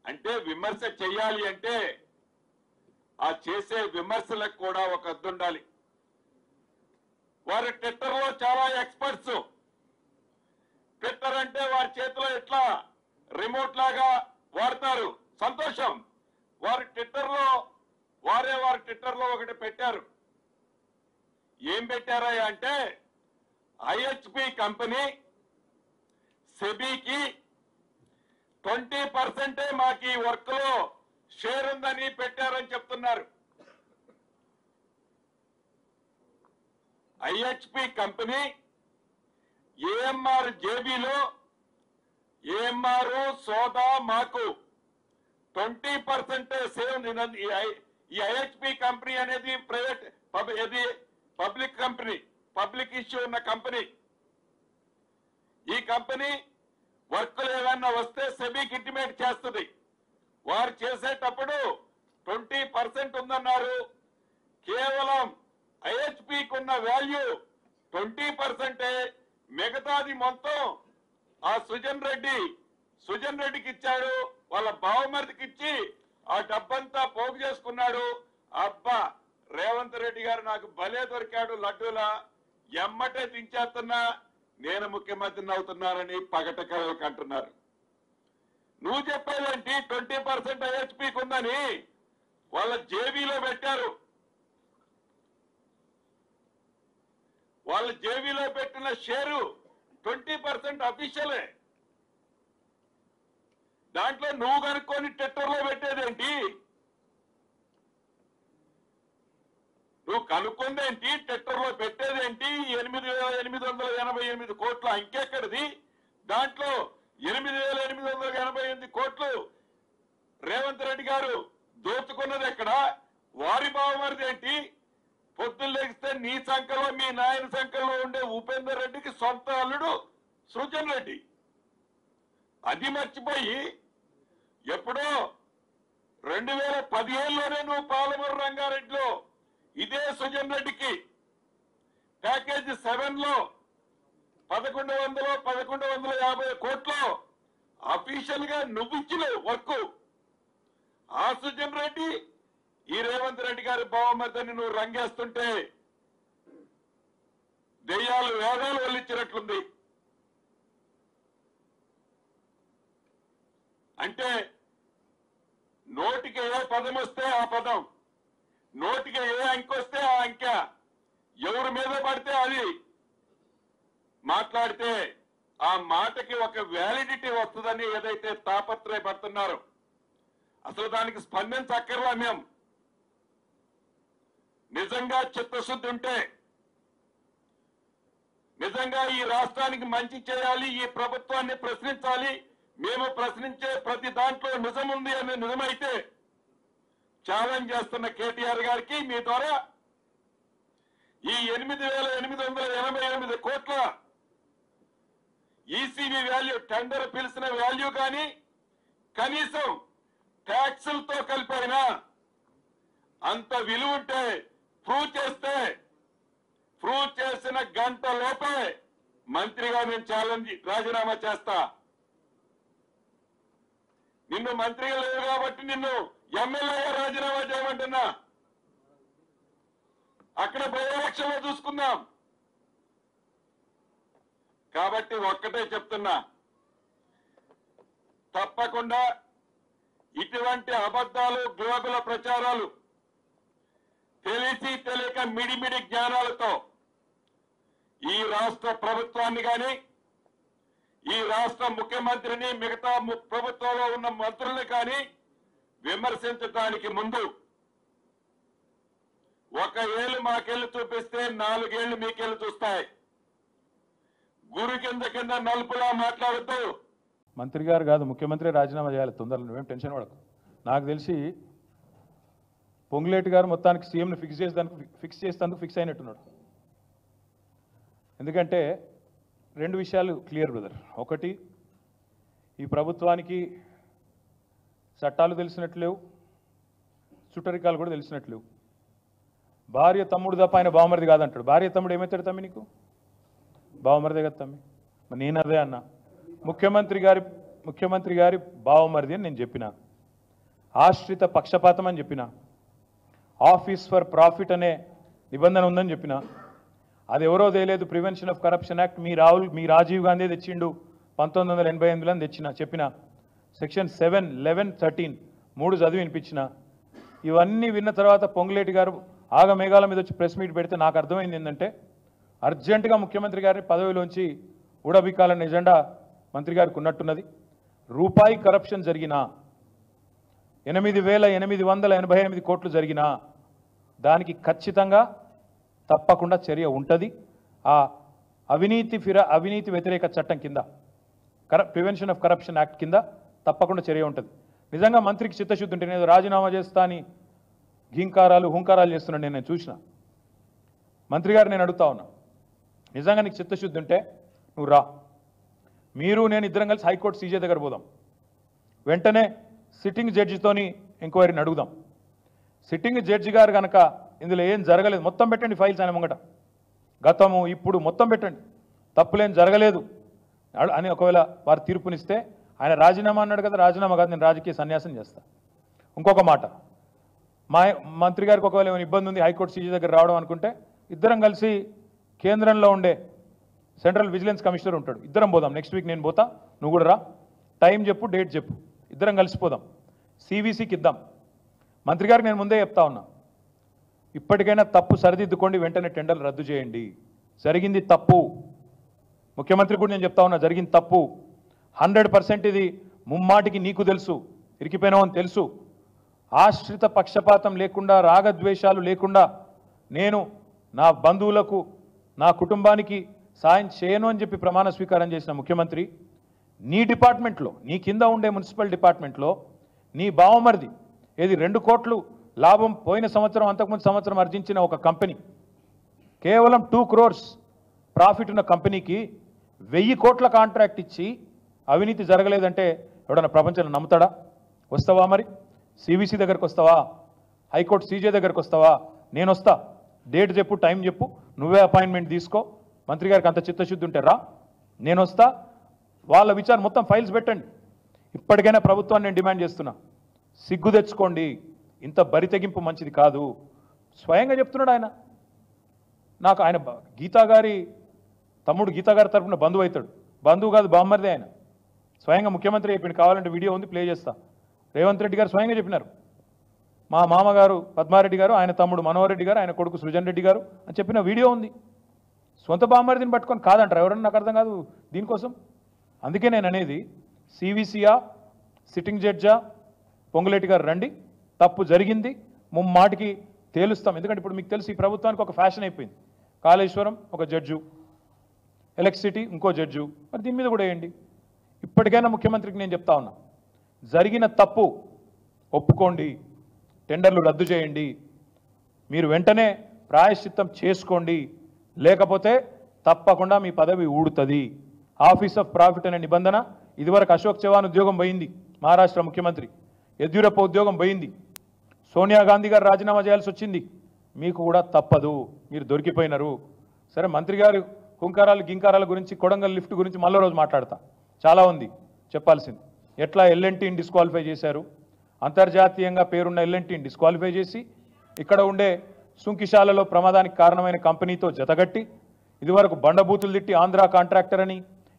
అంటే విమర్శ చేయాలి అంటే ఆ చేసే విమర్శలకు కూడా ఒక హద్దు ఉండాలి. వారు ట్విట్టర్ లో చాలా ఎక్స్పర్ట్స్. ట్విట్టర్ అంటే వారి చేతిలో ఎట్లా రిమోట్ లాగా వాడతారు, సంతోషం. వారి ట్విట్టర్ లో ఒకటి పెట్టారు. ఏం పెట్టారా అంటే ఐహెచ్పి కంపెనీ సెబీకి 20% మాకు ఈ వర్క్ లో షేర్ ఉందని పెట్టారని చెప్తున్నారు. ఐహెచ్పి కంపెనీ ఏఎంఆర్ జేబీలో ఏఎంఆర్ సోదా మాకు 20% సేవ్. ఈ ఐహెచ్పి కంపెనీ అనేది private public company, public issue ఉన్న కంపెనీ. ఈ కంపెనీ వర్క్లు ఏదన్నా వస్తే సెబీకి ఇంటిమేట్ చేస్తుంది. వారు చేసేటప్పుడు 20% ఉందన్నారు. కేవలం ఐహెచ్పికి ఉన్న వాల్యూ 20%. మిగతాది మొత్తం ఆ సుజన్ రెడ్డికి ఇచ్చాడు. వాళ్ళ బావమరిదికి ఇచ్చి ఆ డబ్బంతా పోగు చేసుకున్నాడు. అబ్బా, రేవంత్ రెడ్డి గారు నాకు భలే దొరికాడు లడ్డూలా, ఎమ్మటే దించేస్తున్నా, నేను ముఖ్యమంత్రిని అవుతున్నానని పగట కళలకు అంటున్నారు. నువ్వు చెప్పేదేంటి 20% ఐహెచ్పికి ఉందని వాళ్ళ జేబీలో పెట్టారు. వాళ్ళ జేబీలో పెట్టిన షేరు 20% అఫీషియలే. దాంట్లో నువ్వు కనుక్కొని ట్విట్టర్ లో పెట్టేదేంటి? నువ్వు కనుక్కుందేంటి? ట్విట్టర్ లో పెట్టేదేంటి? 8,888 కోట్ల అంకెక్కడిది? దాంట్లో 8,888 కోట్లు రేవంత్ రెడ్డి గారు దోచుకున్నది ఎక్కడ? వారి బావమరిది ఏంటి? పొద్దున్న లెగిస్తే నీ సంఖ్యలో, మీ నాయన సంఖ్యలో ఉండే ఉపేందర్ రెడ్డికి సొంత అల్లుడు సృజన్ రెడ్డి. అది మర్చిపోయి ఎప్పుడో 2015లోనే నువ్వు పాలమూరు రంగారెడ్డిలో ఇదే సుజన్ రెడ్డికి ప్యాకేజ్ 7 లో 1150 కోట్లు అఫీషియల్ గా నువ్వు ఇచ్చిన వర్క్. ఆ సుజన్ రెడ్డి ఈ రేవంత్ రెడ్డి గారి బావమరిదని నువ్వు రంగేస్తుంటే దెయ్యాలు వేదాలు వల్లించినట్లుంది. అంటే నోటికి ఏ పదం వస్తే ఆ పదం, నోటికి ఏ అంకె వస్తే ఆ అంకె, ఎవరి మీద పడితే అది మాట్లాడితే ఆ మాటకి ఒక వ్యాలిడిటీ వస్తుందని ఏదైతే తాపత్రయపడుతున్నారో అసలు దానికి స్పందించక్కర్లా. మేము నిజంగా చిత్తశుద్ధి ఉంటే, నిజంగా ఈ రాష్ట్రానికి మంచి చేయాలి, ఈ ప్రభుత్వాన్ని ప్రశ్నించాలి, మేము ప్రశ్నించే ప్రతి దాంట్లో నిజం ఉంది అనే నిజమైతే ఛాలెంజ్ చేస్తున్న కేటీఆర్ గారికి మీ ద్వారా ఈ 8,888 కోట్ల ఈసీబీ వాల్యూ, టెండర్ పిలిచిన వాల్యూ కానీ కనీసం ట్యాక్సులతో కలిపైనా అంత విలువ ఉంటే ప్రూవ్ చేసిన గంట లోపే మంత్రిగా నేను రాజీనామా చేస్తా. నిన్ను మంత్రిగా లేవు కాబట్టి నిన్ను ఎమ్మెల్యేగా రాజీనామా చేయమంటున్నా. అక్కడ బై ఎలక్షన్ లో చూసుకుందాం. కాబట్టి ఒక్కటే చెప్తున్నా, తప్పకుండా ఇటువంటి అబద్ధాలు, గ్లోబల్ ప్రచారాలు తెలిసి తెలియక మిడిమిడి జ్ఞానాలతో ఈ రాష్ట్ర ప్రభుత్వాన్ని కానీ, ఈ రాష్ట్ర ముఖ్యమంత్రిని, మిగతా ప్రభుత్వంలో ఉన్న మంత్రుల్ని కానీ విమర్శించడానికి ముందు ఒక ఏళ్ళు మాకెళ్ళి చూపిస్తే 4 ఏళ్లు మీకెళ్ళి చూస్తాయి. గురు కింద నలుపులా మాట్లాడుతూ మంత్రి గారు కాదు, ముఖ్యమంత్రి రాజీనామా చేయాలి తొందరలో, నువ్వేం టెన్షన్ పడకు. నాకు తెలిసి పొంగులేటి గారు మొత్తానికి సీఎంని ఫిక్స్ చేసేందుకు ఫిక్స్ అయినట్టున్నాడు. ఎందుకంటే 2 విషయాలు క్లియర్ బ్రదర్. ఒకటి, ఈ ప్రభుత్వానికి చట్టాలు తెలిసినట్లేవు, చుట్టరికాలు కూడా తెలిసినట్లేవు. భార్య తమ్ముడు తప్ప ఆయన బావమరిది కాదంటాడు. భార్య తమ్ముడు ఏమవుతాడు తమ్మి? నీకు బావమరిదే కదా తమ్మి. నేను అదే అన్నా, ముఖ్యమంత్రి గారి బావమరిది అని నేను చెప్పిన. ఆశ్రిత పక్షపాతం అని చెప్పిన, ఆఫీస్ ఫర్ ప్రాఫిట్ అనే నిబంధన ఉందని చెప్పిన, అది ఎవరో తెలియదు, ప్రివెన్షన్ ఆఫ్ కరప్షన్ యాక్ట్ మీ రాజీవ్ గాంధీ తెచ్చిండు 1988లో చెప్పిన, సెక్షన్ 7, 11, 13 3 చదివి వినిపించిన. ఇవన్నీ విన్న తర్వాత పొంగులేటి గారు ఆగమేఘాల మీద వచ్చి ప్రెస్ మీట్ పెడితే నాకు అర్థమైంది ఏంటంటే అర్జెంటుగా ముఖ్యమంత్రి గారిని పదవిలోంచి ఊడబిక్కాలన్న ఎజెండా మంత్రి గారికి ఉన్నట్టున్నది. రూపాయి కరప్షన్ జరిగినా 8,888 కోట్లు జరిగినా దానికి ఖచ్చితంగా తప్పకుండా చర్య ఉంటుంది. ఆ అవినీతి వ్యతిరేక చట్టం కింద, ప్రివెన్షన్ ఆఫ్ కరప్షన్ యాక్ట్ కింద తప్పకుండా చర్య ఉంటుంది. నిజంగా మంత్రికి చిత్తశుద్ధి ఉంటే నేను రాజీనామా చేస్తా అని హుంకారాలు చేస్తున్నాను. నేను చూసిన మంత్రి గారు, నేను అడుగుతా ఉన్నా, నిజంగా నీకు చిత్తశుద్ధి ఉంటే నువ్వు రా, మీరు నేను ఇద్దరం కలిసి హైకోర్టు సీజే దగ్గర పోదాం, వెంటనే సిట్టింగ్ జడ్జితోని ఎంక్వైరీని అడుగుదాం. సిట్టింగ్ జడ్జి గారు కనుక ఇందులో ఏం జరగలేదు, మొత్తం పెట్టండి ఫైల్స్ ఆయన ముంగట, గతము ఇప్పుడు మొత్తం పెట్టండి, తప్పులేం జరగలేదు అని ఒకవేళ వారు తీర్పునిస్తే ఆయన రాజీనామా అన్నాడు కదా, రాజీనామా కాదు, నేను రాజకీయ సన్యాసం చేస్తా. ఇంకొక మాట, మా మంత్రి గారికి ఒకవేళ ఏమైనా ఇబ్బంది ఉంది హైకోర్టు సీజీ దగ్గర రావడం అనుకుంటే ఇద్దరం కలిసి కేంద్రంలో ఉండే సెంట్రల్ విజిలెన్స్ కమిషనర్ ఉంటాడు, ఇద్దరం పోదాం. నెక్స్ట్ వీక్ నేను పోతా, నువ్వు కూడా రా, టైం చెప్పు, డేట్ చెప్పు, ఇద్దరం కలిసిపోదాం, సివిసికి ఇద్దాం. మంత్రి గారికి నేను ముందే చెప్తా ఉన్నా, ఇప్పటికైనా తప్పు సరిదిద్దుకోండి, వెంటనే టెండర్లు రద్దు చేయండి. జరిగింది తప్పు, ముఖ్యమంత్రి కూడా నేను చెప్తా ఉన్నా, జరిగింది తప్పు 100%. ఇది ముమ్మాటికి నీకు తెలుసు, ఇరికిపోయినావు అని తెలుసు. ఆశ్రిత పక్షపాతం లేకుండా, రాగద్వేషాలు లేకుండా నేను నా బంధువులకు, నా కుటుంబానికి సాయం చేయను అని చెప్పి ప్రమాణ స్వీకారం చేసిన ముఖ్యమంత్రి, నీ డిపార్ట్మెంట్లో, నీ కింద ఉండే మున్సిపల్ డిపార్ట్మెంట్లో నీ బావమరిది ఏది 2 కోట్లు లాభం పోయిన సంవత్సరం, అంతకుముందు సంవత్సరం ఆర్జించిన ఒక కంపెనీ, కేవలం 2 crores ప్రాఫిట్ ఉన్న కంపెనీకి 1000 కోట్ల కాంట్రాక్ట్ ఇచ్చి అవినీతి జరగలేదంటే ఎవడన్నా ప్రపంచంలో నమ్ముతాడా? వస్తావా మరి? సివిసి దగ్గరకు వస్తావా? హైకోర్టు సీజే దగ్గరకు వస్తావా? నేను వస్తా, డేట్ చెప్పు, టైం చెప్పు, నువ్వే అపాయింట్మెంట్ తీసుకో. మంత్రి గారికి అంత చిత్తశుద్ధి ఉంటే రా, నేను వస్తా, వాళ్ళ విచారణ మొత్తం ఫైల్స్ పెట్టండి. ఇప్పటికైనా ప్రభుత్వాన్ని నేను డిమాండ్ చేస్తున్నా, సిగ్గు తెచ్చుకోండి, ఇంత బరితెగింపు మంచిది కాదు. స్వయంగా చెప్తున్నాడు ఆయన. నాకు ఆయన గీతా గారి తమ్ముడు, గీతా గారి తరఫున బంధువు అవుతాడు, బంధువు కాదు బామ్మరిదే ఆయన. స్వయంగా ముఖ్యమంత్రి చెప్పిండు, కావాలంటే వీడియో ఉంది, ప్లే చేస్తా. రేవంత్ రెడ్డి గారు స్వయంగా చెప్పినారు, మా మామగారు పద్మారెడ్డి గారు, ఆయన తమ్ముడు మనోహర్ రెడ్డి గారు, ఆయన కొడుకు సృజన్ రెడ్డి గారు అని చెప్పిన వీడియో ఉంది. సొంత బామ్మరిదిని పట్టుకొని కాదంటారు ఎవరన్నా? నాకు అర్థం కాదు దీనికోసం. అందుకే నేను అనేది, సివిసియా, సిట్టింగ్ జడ్జా, పొంగులేటి గారు రండి, తప్పు జరిగింది, ముమ్మాటికి తేలుస్తాం. ఎందుకంటే ఇప్పుడు మీకు తెలుసు, ఈ ప్రభుత్వానికి ఒక ఫ్యాషన్ అయిపోయింది, కాళేశ్వరం ఒక జడ్జు, ఎలక్ట్రిసిటీ ఇంకో జడ్జు, మరి దీని మీద కూడా వేయండి. ఇప్పటికైనా ముఖ్యమంత్రికి నేను చెప్తా ఉన్నా, జరిగిన తప్పు ఒప్పుకోండి, టెండర్లు రద్దు చేయండి, మీరు వెంటనే ప్రాయశ్చిత్తం చేసుకోండి, లేకపోతే తప్పకుండా మీ పదవి ఊడుతుంది. ఆఫీస్ ఆఫ్ ప్రాఫిట్ అనే నిబంధన ఇదివరకు అశోక్ చవాన్ ఉద్యోగం పోయింది, మహారాష్ట్ర ముఖ్యమంత్రి, యడ్యూరప్ప ఉద్యోగం పోయింది, సోనియా గాంధీ గారు రాజీనామా చేయాల్సి వచ్చింది, మీకు కూడా తప్పదు, మీరు దొరికిపోయినారు. సరే, మంత్రి గారు హుంకారాలు గింకారాల గురించి, కొడంగల్ లిఫ్ట్ గురించి మళ్ళీ రోజు మాట్లాడతా, చాలా ఉంది చెప్పాల్సింది. ఎట్లా ఎల్ఎన్టీని డిస్క్వాలిఫై చేశారు, అంతర్జాతీయంగా పేరున్న ఎల్ఎన్టీని డిస్క్వాలిఫై చేసి ఇక్కడ ఉండే సుంకిశాలలో ప్రమాదానికి కారణమైన కంపెనీతో జతగట్టి, ఇదివరకు బండబూతులు తిట్టి ఆంధ్ర కాంట్రాక్టర్ అని,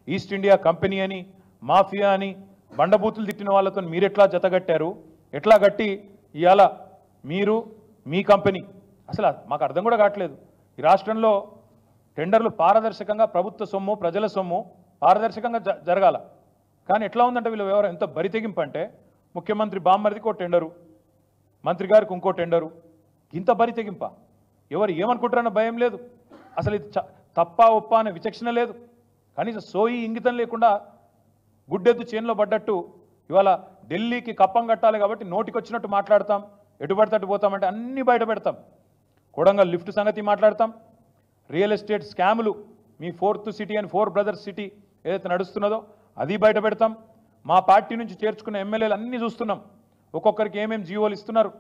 ఈస్ట్ ఇండియా కంపెనీ అని, మాఫియా అని బండబూతులు తిట్టిన వాళ్ళతో మీరెట్లా జతగట్టారు, ఎట్లా గట్టి ఇవాళ మీరు మీ కంపెనీ, అసలు మాకు అర్థం కూడా కావట్లేదు. ఈ రాష్ట్రంలో టెండర్లు పారదర్శకంగా, ప్రభుత్వ సొమ్ము, ప్రజల సొమ్ము పారదర్శకంగా జరగాల. కానీ ఎట్లా ఉందంటే వీళ్ళు ఎవరు ఎంత బరితెగింపు అంటే, ముఖ్యమంత్రి బామ్మరిదికి ఒక టెండరు, మంత్రి గారికి ఇంకో టెండరు, ఇంత బరితెగింప. ఎవరు ఏమనుకుంటారన్న భయం లేదు, అసలు ఇది తప్ప ఒప్ప అనే విచక్షణ లేదు. కనీసం సోయి ఇంగితం లేకుండా గుడ్డెద్దు చేనులో పడ్డట్టు ఇవాళ ఢిల్లీకి కప్పం కట్టాలి కాబట్టి నోటికి వచ్చినట్టు మాట్లాడతాం, ఎటుపడితట్టు పోతామంటే అన్నీ బయట పెడతాం. కొడంగల్ లిఫ్ట్ సంగతి మాట్లాడతాం, రియల్ ఎస్టేట్ స్కాములు, మీ 4th సిటీ అని 4 బ్రదర్స్ సిటీ ఏదైతే నడుస్తున్నదో అది బయట పెడతాం. మా పార్టీ నుంచి చేర్చుకున్న ఎమ్మెల్యేలు అన్నీ చూస్తున్నాం, ఒక్కొక్కరికి ఏమేమి జీవోలు ఇస్తున్నారు,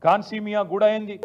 కాన్సీమియా గూడ ఏంది,